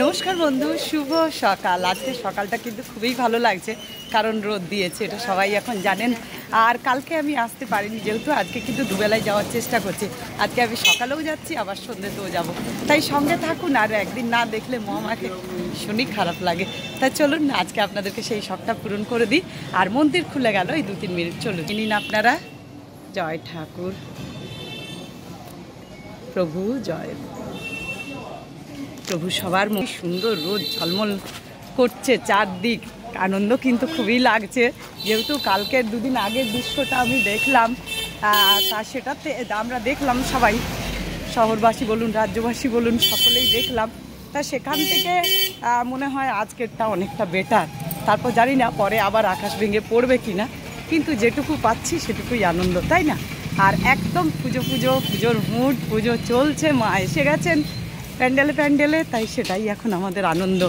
নমস্কার বন্ধু, শুভ সকাল। আজকে সকালটা কিন্তু খুবই ভালো লাগছে, কারণ রোদ দিয়েছে, এটা সবাই এখন জানেন। আর কালকে আমি আসতে পারিনি, যেহেতু আজকে কিন্তু দুবেলায় যাওয়ার চেষ্টা করছি। আজকে আমি সকালেও যাচ্ছি, আবার সন্ধ্যেতেও যাব। তাই সঙ্গে থাকুন, আর একদিন না দেখলে আমাকে শুনি খারাপ লাগে। তাই চলুন আজকে আপনাদেরকে সেই শখটা পূরণ করে দিই। আর মন্দির খুলে গেল এই 2-3 মিনিট, চলুন নিন আপনারা। জয় ঠাকুর, প্রভু জয় প্রভু। সবার মুখ সুন্দর, রোদ ঝলমল করছে চারদিক, আনন্দ কিন্তু খুবই লাগছে। যেহেতু কালকের 2 দিন আগের দৃশ্যটা আমি দেখলাম, তা সেটাতে আমরা দেখলাম সবাই, শহরবাসী বলুন রাজ্যবাসী বলুন, সকলেই দেখলাম। তা সেখান থেকে মনে হয় আজকেরটা অনেকটা বেটার। তারপর জানি না পরে আবার আকাশ ভেঙে পড়বে কি না, কিন্তু যেটুকু পাচ্ছি সেটুকুই আনন্দ, তাই না? আর একদম পুজোর মুড, পুজো চলছে, মা এসে গেছেন প্যান্ডেলে, তাই সেটাই এখন আমাদের আনন্দ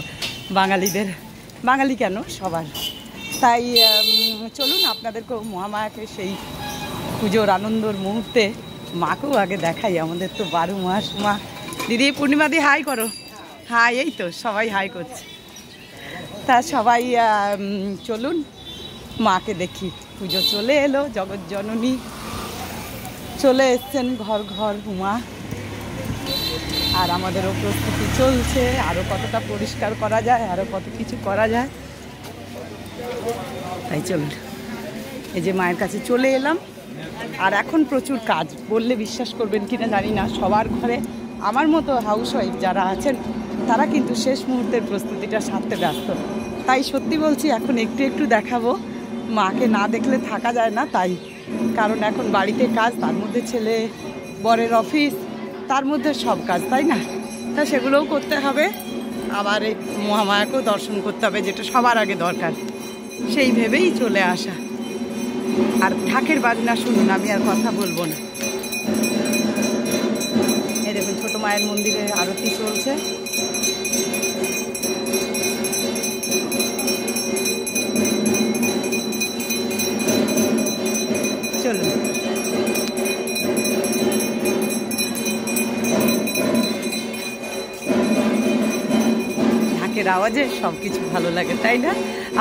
বাঙালিদের, বাঙালি কেন সবার। তাই চলুন আপনাদেরকেও মহামায়াকে সেই পুজোর আনন্দর মুহূর্তে মাকেও আগে দেখাই। আমাদের তো 12 মাস মা। দিদি পূর্ণিমা দি হাই করো। হাই, এই তো সবাই হাই করছে। তা সবাই চলুন মাকে দেখি। পুজো চলে এলো, জগৎ জননী চলে এসছেন ঘর ঘর মা। আর আমাদেরও প্রস্তুতি চলছে, আরও কতটা পরিষ্কার করা যায়, আরও কত কিছু করা যায়। তাই চলুন, এই যে মায়ের কাছে চলে এলাম। আর এখন প্রচুর কাজ, বললে বিশ্বাস করবেন কিনা জানি না, সবার ঘরে আমার মতো হাউসওয়াইফ যারা আছেন তারা কিন্তু শেষ মুহূর্তের প্রস্তুতিটা সারতে ব্যস্ত। তাই সত্যি বলছি, এখন একটু দেখাবো। মাকে না দেখলে থাকা যায় না, তাই কারণ এখন বাড়িতে কাজ, তার মধ্যে ছেলে বরের অফিস, তার মধ্যে সব কাজ, তাই না? তা সেগুলোও করতে হবে, আবার এই মহামায়াকেও দর্শন করতে হবে, যেটা সবার আগে দরকার, সেই ভেবেই চলে আসা। আর ঢাকের বাজনা শুনুন, আমি আর কথা বলবো না। এই দেখুন ছোট মায়ের মন্দিরে আরতি চলছে। চলুন ঢাকের আওয়াজে সব কিছু ভালো লাগে, তাই না?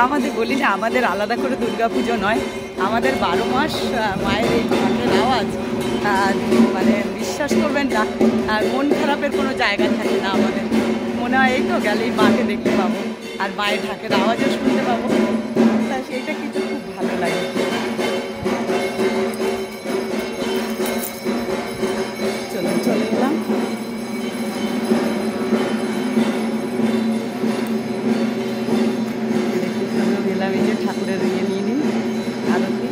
আমাদের বলি না, আমাদের আলাদা করে দুর্গাপুজো নয়, আমাদের 12 মাস মায়ের এই ঢাকের আওয়াজ, মানে বিশ্বাস করবেন না, আর মন খারাপের কোনো জায়গা থাকে না আমাদের। মনে হয় এই তো গেলেই মাকে দেখতে পাবো, আর মায়ের ঢাকের আওয়াজও শুনতে পাবো, তা সেইটা কিন্তু খুব ভালো লাগে। চলে এলাম। গেলাম, এই যে ঠাকুরের ইয়ে নিয়ে নিন আরতি।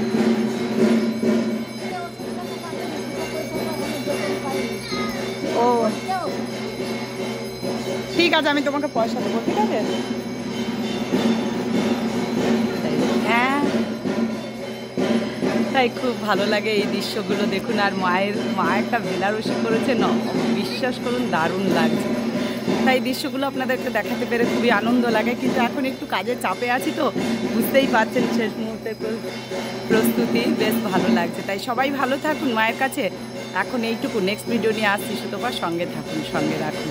ও ঠিক আছে, আমি তোমাকে পয়সা দেবো, ঠিক আছে? হ্যাঁ, তাই খুব ভালো লাগে এই দৃশ্যগুলো দেখুন। আর মা একটা বেনারসি করেছে, বিশ্বাস করুন দারুণ লাগছে। তাই দৃশ্যগুলো আপনাদেরকে দেখাতে পেরে খুবই আনন্দ লাগে, কিন্তু এখন একটু কাজের চাপে আছি, তো বুঝতেই পারছেন শেষ মুহূর্তের প্রস্তুতি বেশ ভালো লাগছে। তাই সবাই ভালো থাকুন মায়ের কাছে। এখন এইটুকু, নেক্সট ভিডিও নিয়ে আসছি, সুতরাং সঙ্গে থাকুন, সঙ্গে রাখুন।